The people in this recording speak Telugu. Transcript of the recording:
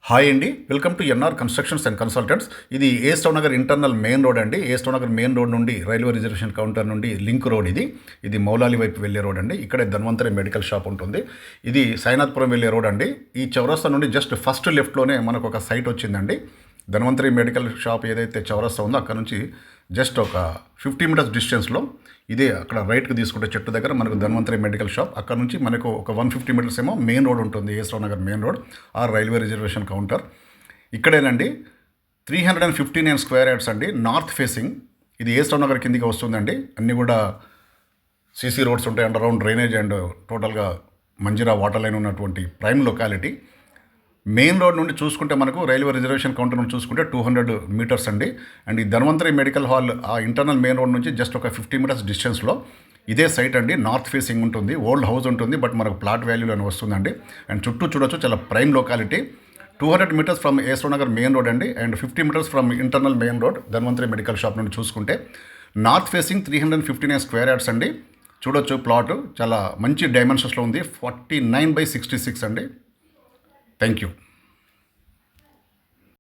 హాయ్ అండి, welcome to NR constructions and consultants. ఇది ఏస్టవ్ నగర్ ఇంటర్నల్ మెయిన్ రోడ్ అండి. ఏస్టవ్ నగర్ మెయిన్ రోడ్ నుండి రైల్వే రిజర్వేషన్ కౌంటర్ నుండి లింక్ రోడ్ ఇది మౌలాలి వైపు వెళ్ళే రోడ్ అండి. ఇక్కడే ధన్వంతరి మెడికల్ షాప్ ఉంటుంది. ఇది సాయినాథ్పురం వెళ్ళే రోడ్ అండి. ఈ చౌరస్తా నుండి జస్ట్ ఫస్ట్ లెఫ్ట్లోనే మనకు ఒక సైట్ వచ్చిందండి. ధన్వంతరి మెడికల్ షాప్ ఏదైతే చౌరస్తా ఉందో అక్కడ నుంచి జస్ట్ ఒక 50 మీటర్స్ డిస్టెన్స్లో ఇదే అక్కడ రైట్కి తీసుకుంటే చెట్టు దగ్గర మనకు ధన్వంతరి మెడికల్ షాప్. అక్కడ నుంచి మనకు ఒక 150 మీటర్స్ ఏమో మెయిన్ రోడ్ ఉంటుంది, ఏస్టవ్ నగర్ main road or railway reservation counter. ఇక్కడేనండి 359 స్క్వేర్ యార్డ్స్ అండి, నార్త్ ఫేసింగ్. ఇది ఏస్టవ్ నగర్ కిందికి వస్తుందండి. అన్నీ కూడా సీసీ రోడ్స్ ఉంటాయి, అండర్ గ్రౌండ్ డ్రైనేజ్ అండ్ టోటల్గా మంజీరా వాటర్ లైన్ ఉన్నటువంటి ప్రైమ్ లొకాలిటీ. మెయిన్ రోడ్ నుండి చూసుకుంటే మనకు రైల్వే రిజర్వేషన్ కౌంటర్ నుండి చూసుకుంటే 200 మీటర్స్ అండి. అండ్ ఈ ధన్వంతరి మెడికల్ హాల్ ఆ ఇంటర్నల్ మెయిన్ రోడ్ నుంచి జస్ట్ ఒక 50 మీటర్స్ డిస్టెన్స్లో ఇదే సైట్ అండి. నార్త్ ఫేసింగ్ ఉంటుంది, ఓల్డ్ హౌస్ ఉంటుంది, బట్ మనకు ప్లాట్ వాల్యూలో అని వస్తుందండి. అండ్ చుట్టూ చూడొచ్చు, చాలా ప్రైమ్ లొకాలిటీ. 200 మీటర్స్ ఫ్రమ్ ఏస్టవ్ నగర్ మెయిన్ రోడ్ అండి, and 50 metres from internal main road Dhanvantari medical shop నుండి చూసుకుంటే నార్త్ ఫేసింగ్ 359 స్క్వేర్ యార్డ్స్ అండి. చూడొచ్చు, ప్లాట్ చాలా మంచి డైమెన్షన్స్లో ఉంది. 49/66 అండి. Thank you.